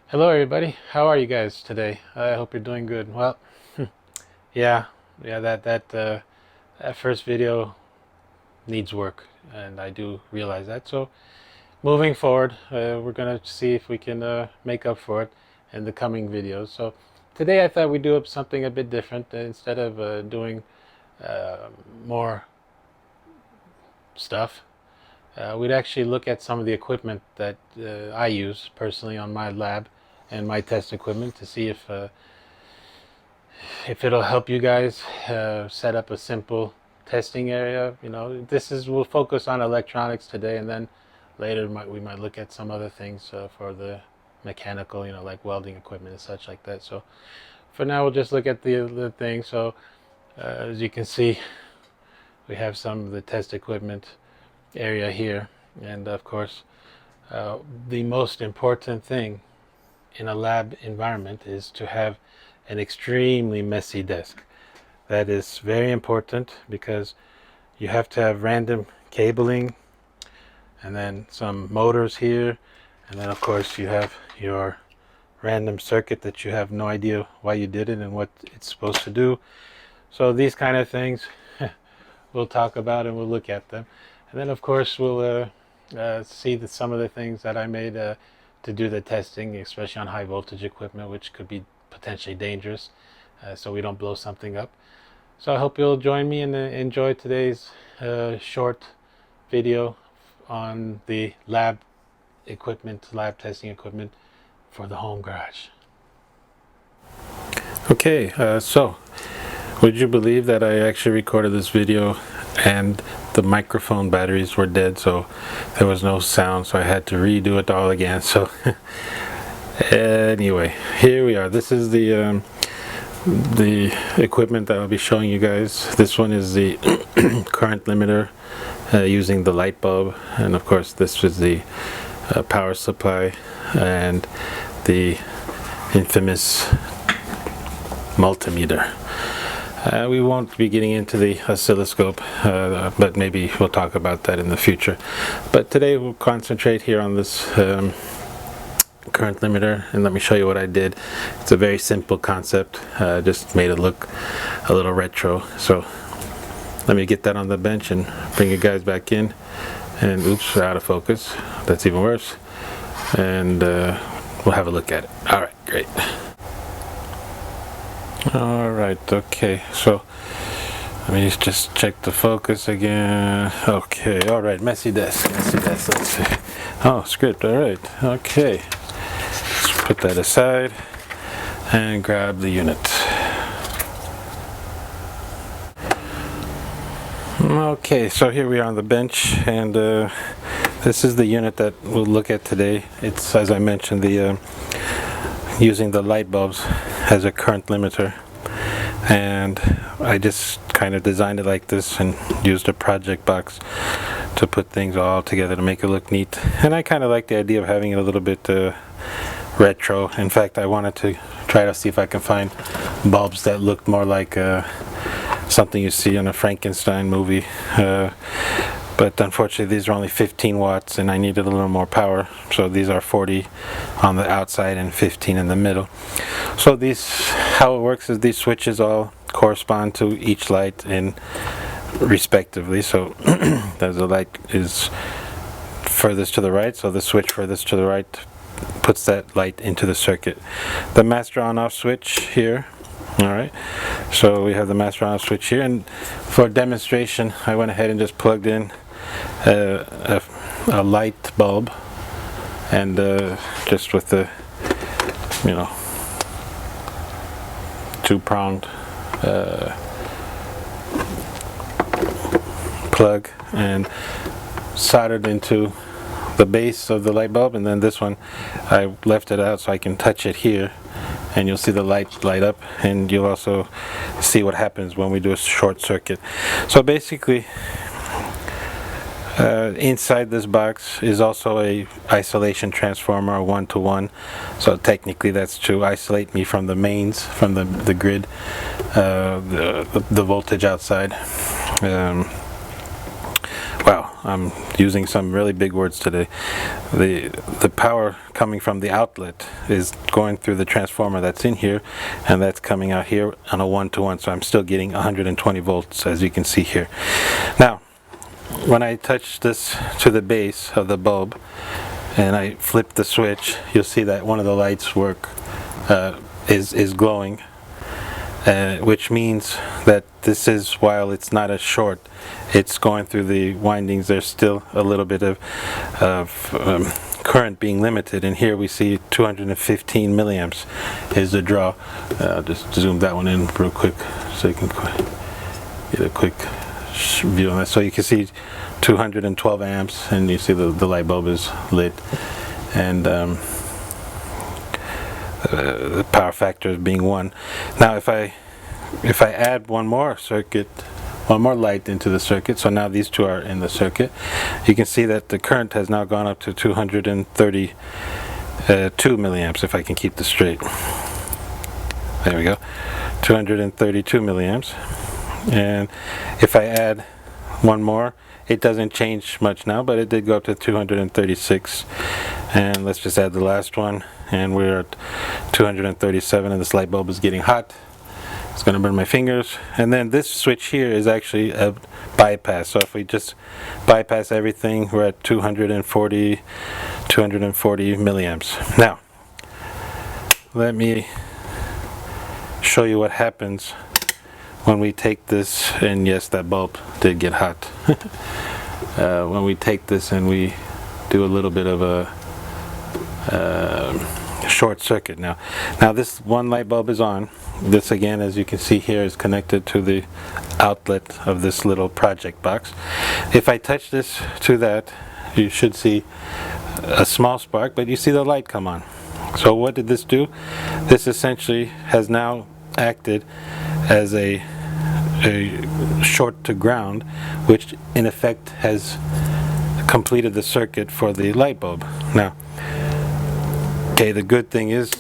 Hello everybody, how are you guys today? I hope you're doing good. Well, yeah, that first video needs work, and I do realize that. So moving forward, we're gonna see if we can make up for it in the coming videos. So today I thought we'd do something a bit different. Instead of doing uh, more stuff, we'd actually look at some of the equipment that I use personally on my lab and my test equipment to see if it'll help you guys set up a simple testing area. We'll focus on electronics today, and then later we might look at some other things for the mechanical, like welding equipment and such like that. So for now, we'll just look at the thing. So as you can see, we have some of the test equipment area here, and of course, the most important thing in a lab environment is to have an extremely messy desk. That is very important because you have to have random cabling and then some motors here, and then of course you have your random circuit that you have no idea why you did it and what it's supposed to do. So these kind of things we'll talk about and we'll look at them, and then of course we'll see some of the things that I made to do the testing, especially on high voltage equipment, which could be potentially dangerous, so we don't blow something up. So I hope you'll join me and enjoy today's short video on the lab testing equipment for the home garage. Okay, so would you believe that I actually recorded this video and the microphone batteries were dead, so there was no sound, so I had to redo it all again. So anyway, here we are. This is the equipment that I'll be showing you guys. This one is the current limiter using the light bulb, and of course this is the power supply and the infamous multimeter. We won't be getting into the oscilloscope, but maybe we'll talk about that in the future. But today we'll concentrate here on this current limiter, and let me show you what I did. It's a very simple concept, just made it look a little retro. So let me get that on the bench and bring you guys back in. And oops, out of focus. That's even worse. And we'll have a look at it. All right, great. All right, okay, so let me just check the focus again. Okay, all right, messy desk, let's see. Oh, script, all right, okay. Let's put that aside and grab the unit. Okay, so here we are on the bench, and this is the unit that we'll look at today. It's, as I mentioned, the using the light bulbs as a current limiter, and I just kind of designed it like this and used a project box to put things all together to make it look neat. And I kind of like the idea of having it a little bit retro. In fact, I wanted to try to see if I can find bulbs that look more like something you see in a Frankenstein movie. But unfortunately these are only 15 watts and I needed a little more power, so these are 40 on the outside and 15 in the middle. So how it works is these switches all correspond to each light in respectively. So as the light is furthest to the right, so the switch furthest to the right puts that light into the circuit. The master on-off switch here. Alright, so we have the master on-off switch here, and for demonstration I went ahead and just plugged in a light bulb, and just with the two-pronged plug, and soldered into the base of the light bulb. And then this one I left it out so I can touch it here, and you'll see the light light up, and you'll also see what happens when we do a short circuit. So basically inside this box is also a isolation transformer, 1-to-1. So technically that's to isolate me from the mains, from the grid, the voltage outside. Wow, I'm using some really big words today. The power coming from the outlet is going through the transformer that's in here, and that's coming out here on a 1-to-1, so I'm still getting 120 volts, as you can see here. Now, when I touch this to the base of the bulb and I flip the switch, you'll see that one of the lights is glowing, which means that this is, while it's not a short, it's going through the windings. There's still a little bit of current being limited, and here we see 215 milliamps is the draw. I'll just zoom that one in real quick so you can get a quick view on that. So you can see 212 amps, and you see the light bulb is lit, and the power factor is being 1. Now if I add one more light into the circuit, so now these two are in the circuit, you can see that the current has now gone up to 232 milliamps, if I can keep this straight. There we go, 232 milliamps. And if I add one more, it doesn't change much now, but it did go up to 236. And let's just add the last one, and we're at 237, and this light bulb is getting hot. It's going to burn my fingers. And then this switch here is actually a bypass, so if we just bypass everything, we're at 240 milliamps. Now let me show you what happens when we take this, and yes, that bulb did get hot. When we take this and we do a little bit of a short circuit. Now this one light bulb is on. This, again, as you can see here, is connected to the outlet of this little project box. If I touch this to that, you should see a small spark, but you see the light come on. So what did this do? This essentially has now acted as a short to ground, which in effect has completed the circuit for the light bulb. Now, okay, the good thing is,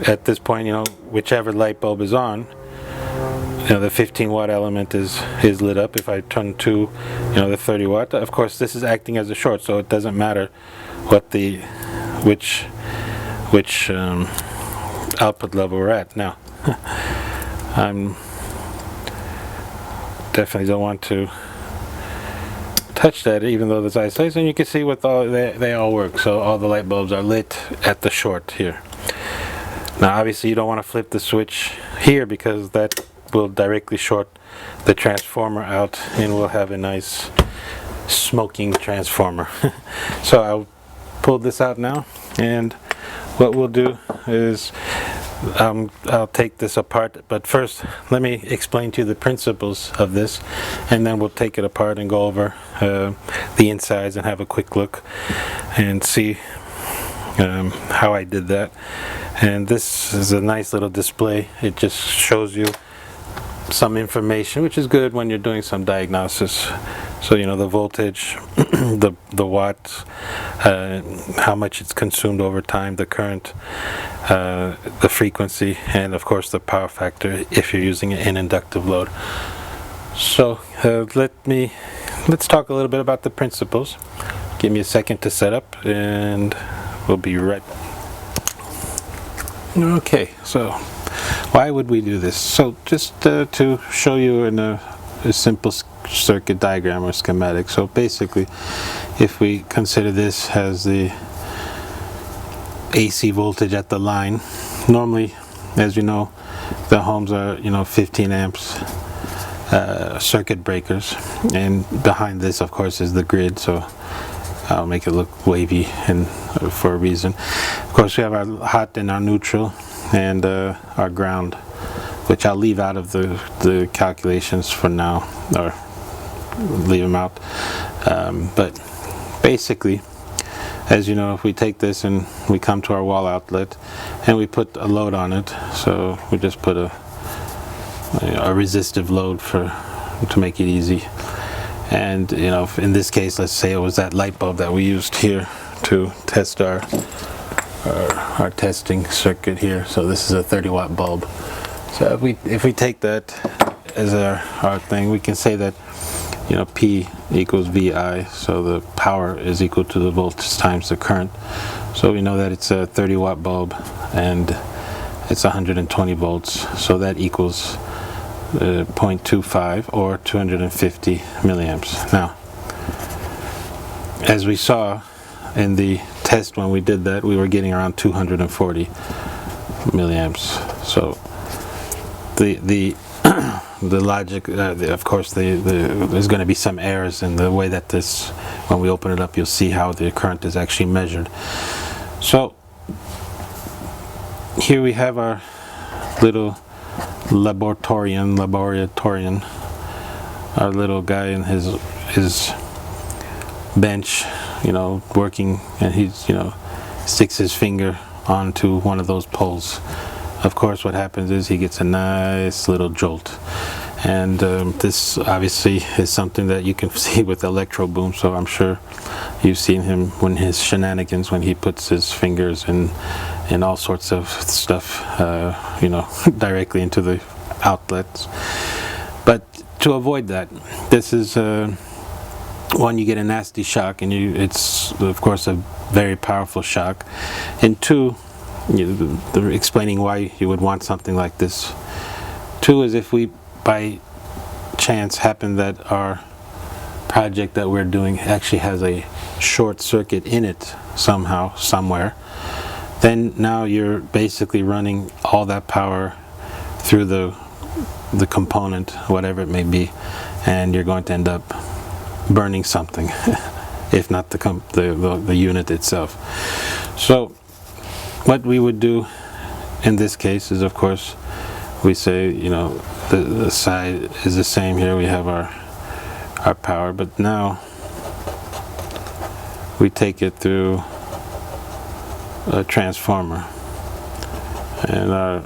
at this point, whichever light bulb is on, the 15 watt element is lit up. If I turn to, the 30 watt, of course, this is acting as a short, so it doesn't matter what which output level we're at. Now, I'm definitely don't want to touch that, even though there's isolation. You can see with they all work, so all the light bulbs are lit at the short here. Now obviously you don't want to flip the switch here, because that will directly short the transformer out, and we'll have a nice smoking transformer. So I'll pull this out now, and what we'll do is I'll take this apart, but first let me explain to you the principles of this, and then we'll take it apart and go over the insides and have a quick look and see how I did that. And this is a nice little display. It just shows you some information, which is good when you're doing some diagnosis. So the voltage, the watts, how much it's consumed over time, the current, the frequency, and of course the power factor if you're using an inductive load. So let's talk a little bit about the principles. Give me a second to set up, and we'll be right back. Okay, so why would we do this? So just to show you in a simple circuit diagram or schematic. So basically, if we consider this as the AC voltage at the line, normally, as you know, the homes are 15 amps circuit breakers, and behind this of course is the grid, so I'll make it look wavy and for a reason. Of course we have our hot and our neutral and our ground, which I'll leave out of the calculations for now, or leave them out. But basically, as you know, if we take this and we come to our wall outlet and we put a load on it, so we just put a resistive load to make it easy. And in this case, let's say it was that light bulb that we used here to test our testing circuit here. So this is a 30 watt bulb. So if we take that as our thing, we can say that you know, P equals VI, so the power is equal to the voltage times the current. So we know that it's a 30 watt bulb and it's 120 volts, so that equals 0.25 or 250 milliamps. Now, as we saw in the test when we did that, we were getting around 240 milliamps. So the logic, of course, there's going to be some errors in the way that this, when we open it up, you'll see how the current is actually measured. So here we have our little laboratorian, our little guy in his bench, you know, working, and he's, you know, sticks his finger onto one of those poles. Of course, what happens is he gets a nice little jolt, and this obviously is something that you can see with electro boom. So I'm sure you've seen him when his shenanigans, when he puts his fingers in all sorts of stuff, you know, directly into the outlets. But to avoid that, this is one, you get a nasty shock, and it's of course a very powerful shock, and two, they're explaining why you would want something like this. Two is if we by chance happen that our project that we're doing actually has a short circuit in it somehow, somewhere, then now you're basically running all that power through the component, whatever it may be, and you're going to end up burning something, if not the unit itself. So what we would do in this case is, of course, we say, you know, the side is the same. Here we have our power, but now we take it through a transformer and our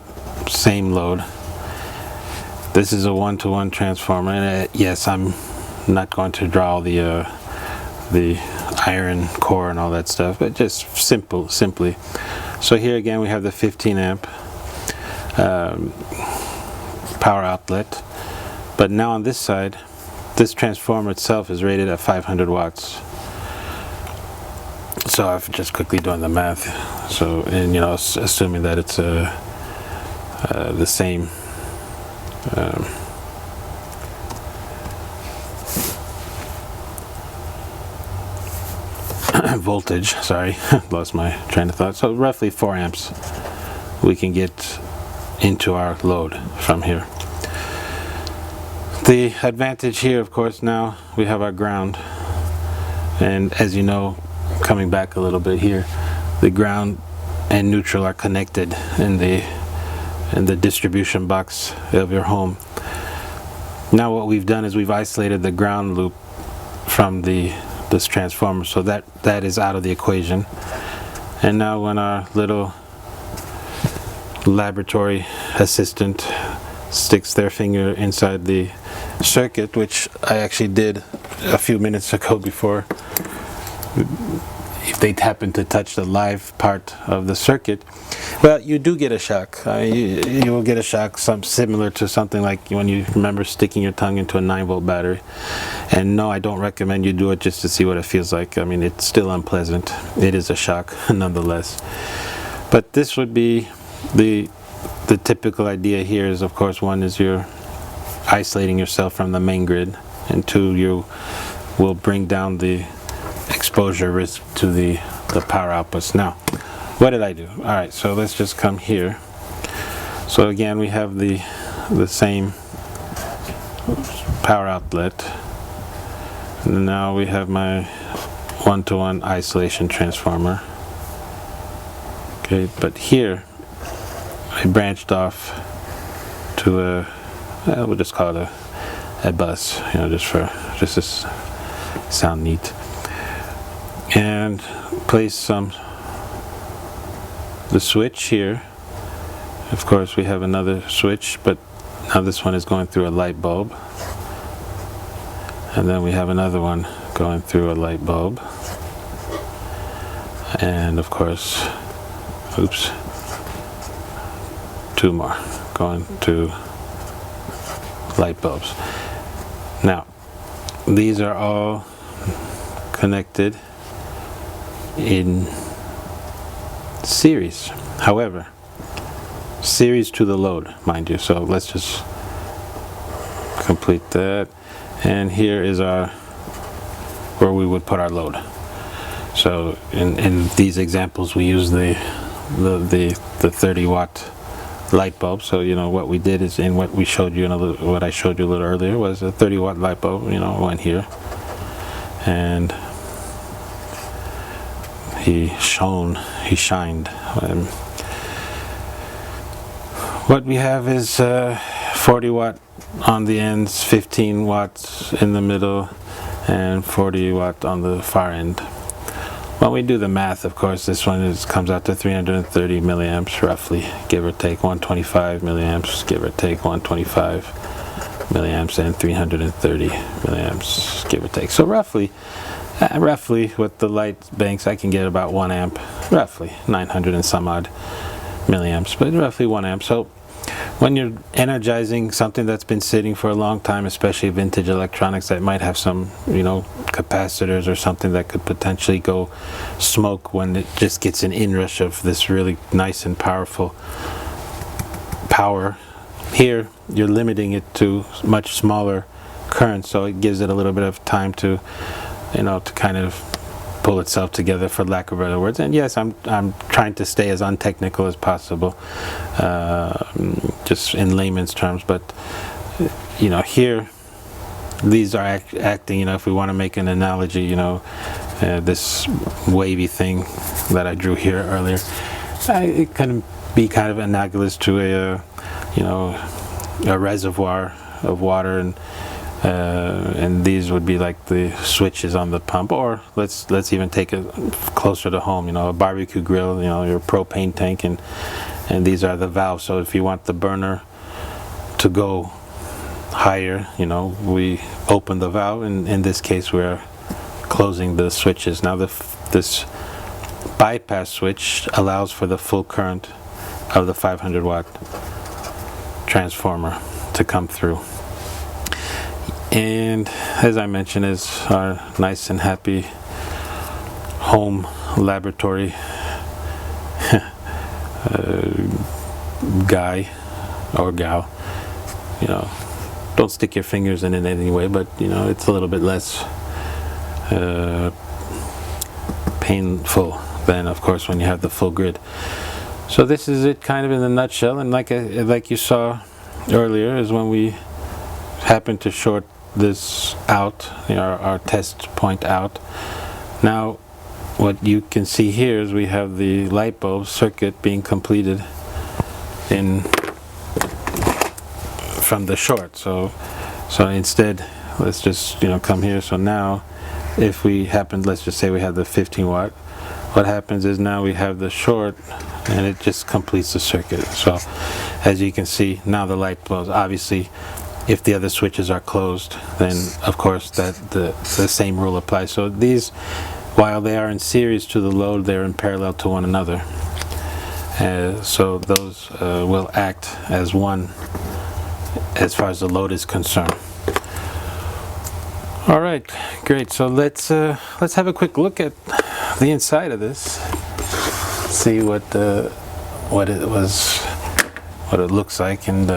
same load. This is a 1-to-1 transformer, and yes, I'm not going to draw the iron core and all that stuff, but just simply. So here again we have the 15 amp power outlet, but now on this side, this transformer itself is rated at 500 watts. So I've just quickly done the math. So, and you know, assuming that it's the same voltage, sorry, lost my train of thought. So roughly 4 amps we can get into our load from here. The advantage here, of course, now we have our ground, and as you know, coming back a little bit here, the ground and neutral are connected in the distribution box of your home. Now what we've done is we've isolated the ground loop from this transformer, so that is out of the equation. And now when our little laboratory assistant sticks their finger inside the circuit, which I actually did a few minutes ago before, if they happen to touch the live part of the circuit, well, you do get a shock. You will get a shock, similar to something like when you remember sticking your tongue into a 9-volt battery. And no, I don't recommend you do it just to see what it feels like. I mean, it's still unpleasant. It is a shock nonetheless. But this would be the typical idea here is, of course, one is you're isolating yourself from the main grid, and two, you will bring down the exposure risk to the power outputs. Now, what did I do? All right, so let's just come here. So again, we have the same power outlet, and now we have my 1-to-1 isolation transformer. Okay, but here I branched off to a, we'll just call it a bus, you know, just to sound neat, and place the switch here. Of course, we have another switch, but now this one is going through a light bulb, and then we have another one going through a light bulb, and of course, oops, 2 more going to light bulbs. Now, these are all connected in series. However, series to the load, mind you. So let's just complete that. And here is our where we would put our load. So in these examples, we use the 30 watt light bulb. So you know what we did is, in what we showed you what I showed you a little earlier was a 30 watt light bulb. You know, went here, and he shined. What we have is 40 watt on the ends, 15 watts in the middle, and 40 watt on the far end. When we do the math, of course, this one comes out to 330 milliamps roughly, give or take 125 milliamps, give or take 125 milliamps, and 330 milliamps, give or take. So roughly with the light banks, I can get about 1 amp, roughly 900 and some odd milliamps, but roughly 1 amp. So when you're energizing something that's been sitting for a long time, especially vintage electronics that might have some, you know, capacitors or something that could potentially go smoke when it just gets an inrush of this really nice and powerful power, here you're limiting it to much smaller current, so it gives it a little bit of time to, you know, to kind of pull itself together, for lack of better words. And yes, I'm trying to stay as untechnical as possible, just in layman's terms. But you know, here these are acting. You know, if we want to make an analogy, you know, this wavy thing that I drew here earlier, it can be kind of analogous to a you know, a reservoir of water, and these would be like the switches on the pump. Or let's even take it closer to home, you know, a barbecue grill, you know, your propane tank, and these are the valves. So if you want the burner to go higher, you know, we open the valve, and in this case we're closing the switches. Now this bypass switch allows for the full current of the 500 watt transformer to come through. And as I mentioned, is our nice and happy home laboratory guy or gal. You know, don't stick your fingers in it anyway, but you know, it's a little bit less painful than, of course, when you have the full grid. So this is it kind of in a nutshell. And like you saw earlier, is when we happen to short this out, you know, our test point out. Now what you can see here is we have the light bulb circuit being completed from the short. So instead, let's just, you know, come here. So now if we happen, let's just say we have the 15 watt, what happens is now we have the short, and it just completes the circuit. So as you can see, now the light bulbs, obviously if the other switches are closed, then of course that the same rule applies. So these, while they are in series to the load, they're in parallel to one another. So those will act as one as far as the load is concerned. All right, great. So let's have a quick look at the inside of this. See what it looks like, and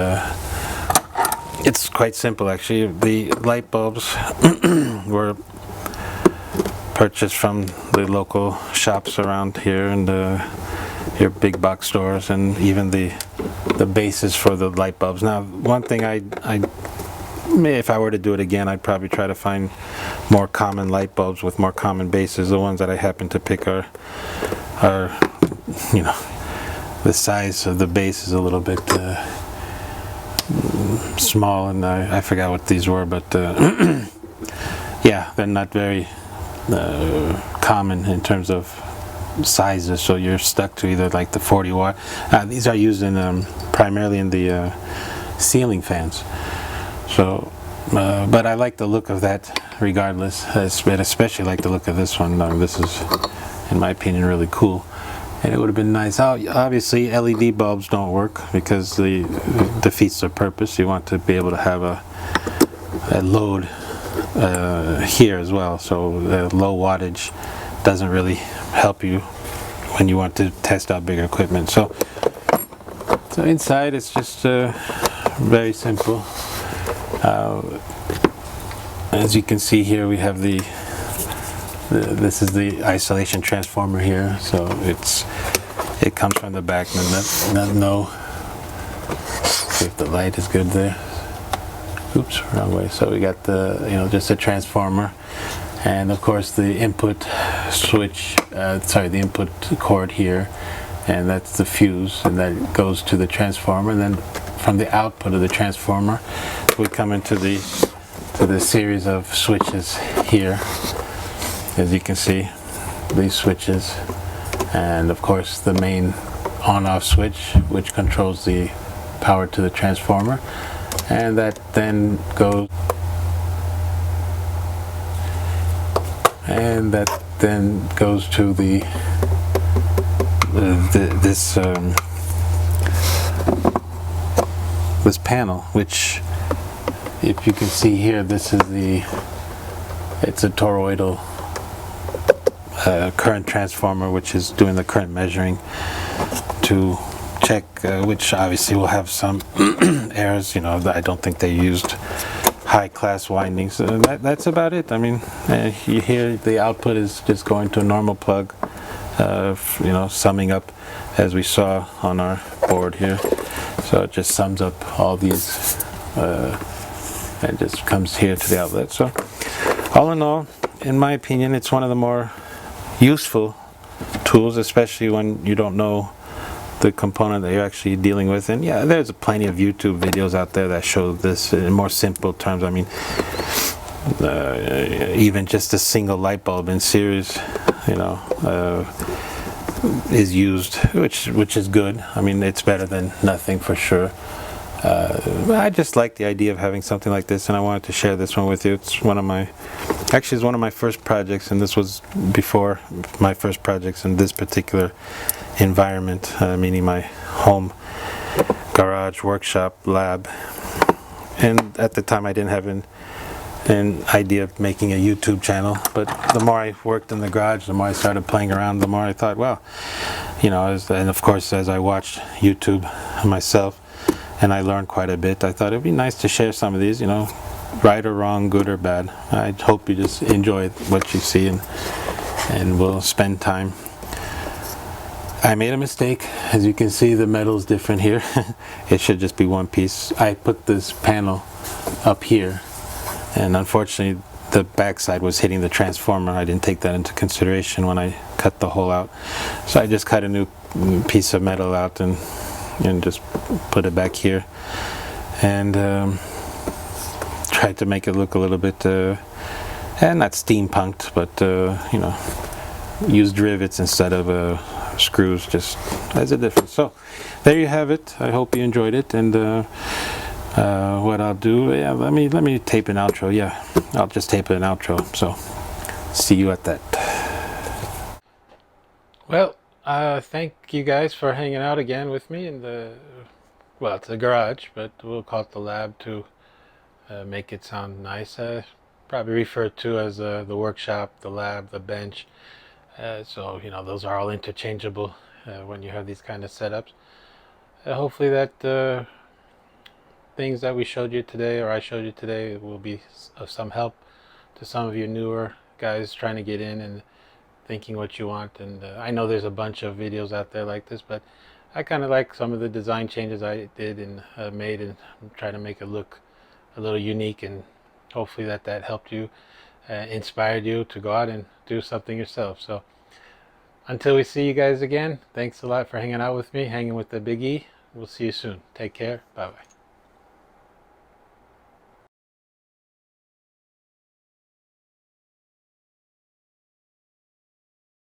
it's quite simple actually. The light bulbs were purchased from the local shops around here, and your big box stores, and even the bases for the light bulbs. Now, one thing if I were to do it again, I'd probably try to find more common light bulbs with more common bases. The ones that I happen to pick are you know, the size of the base is a little bit small, and I forgot what these were, but yeah, they're not very common in terms of sizes, so you're stuck to either like the 40 watt. These are used in primarily in the ceiling fans. So but I like the look of that regardless, but especially like the look of this one. This is, in my opinion, really cool, and it would have been nice. Obviously LED bulbs don't work because it defeats the purpose. You want to be able to have a load here as well, so low wattage doesn't really help you when you want to test out bigger equipment. So inside it's just very simple. As you can see here, we have this is the isolation transformer here, so it comes from the back. No, see if the light is good there. Oops, wrong way. So we got the just a transformer, and of course the input switch. The input cord here, and that's the fuse, and that goes to the transformer. And then from the output of the transformer, we come into the series of switches here. As you can see, these switches, and of course the main on-off switch, which controls the power to the transformer, and that then goes to this panel, which, if you can see here, it's a toroidal current transformer, which is doing the current measuring to check, which obviously will have some errors. I don't think they used high class windings. That's about it. I mean, you hear the output is just going to a normal plug, summing up as we saw on our board here. So it just sums up all these and just comes here to the outlet. So all in all, in my opinion, it's one of the more useful tools, especially when you don't know the component that you're actually dealing with. And yeah, there's plenty of YouTube videos out there that show this in more simple terms. I mean, even just a single light bulb in series, is used, which is good. I mean, it's better than nothing for sure. I just like the idea of having something like this, and I wanted to share this one with you. It's one of my first projects, and this was before my first projects in this particular environment, meaning my home garage, workshop, lab. And at the time I didn't have an idea of making a YouTube channel, but the more I worked in the garage, the more I started playing around, the more I thought, well, and of course as I watched YouTube myself and I learned quite a bit, I thought it'd be nice to share some of these, right or wrong, good or bad. I hope you just enjoy what you see, and we'll spend time. I made a mistake. As you can see, the metal is different here. It should just be one piece. I put this panel up here, and unfortunately the backside was hitting the transformer. I didn't take that into consideration when I cut the hole out. So I just cut a new piece of metal out and just put it back here, and tried to make it look a little bit not steampunked, but used rivets instead of screws, just as a difference. So there you have it. I hope you enjoyed it, and what I'll do, let me tape an outro. I'll just tape an outro, so see you at that. Well, thank you guys for hanging out again with me in it's a garage, but we'll call it the lab to make it sound nice. Probably referred to as the workshop, the lab, the bench. So those are all interchangeable when you have these kind of setups. Hopefully that things that we showed you today, or I showed you today, will be of some help to some of you newer guys trying to get in and thinking what you want. And I know there's a bunch of videos out there like this, but I kind of like some of the design changes I did and made, and try to make it look a little unique, and hopefully that helped you, inspired you to go out and do something yourself. So until we see you guys again, thanks a lot for hanging out with me, hanging with the Big E. We'll see you soon. Take care. Bye bye.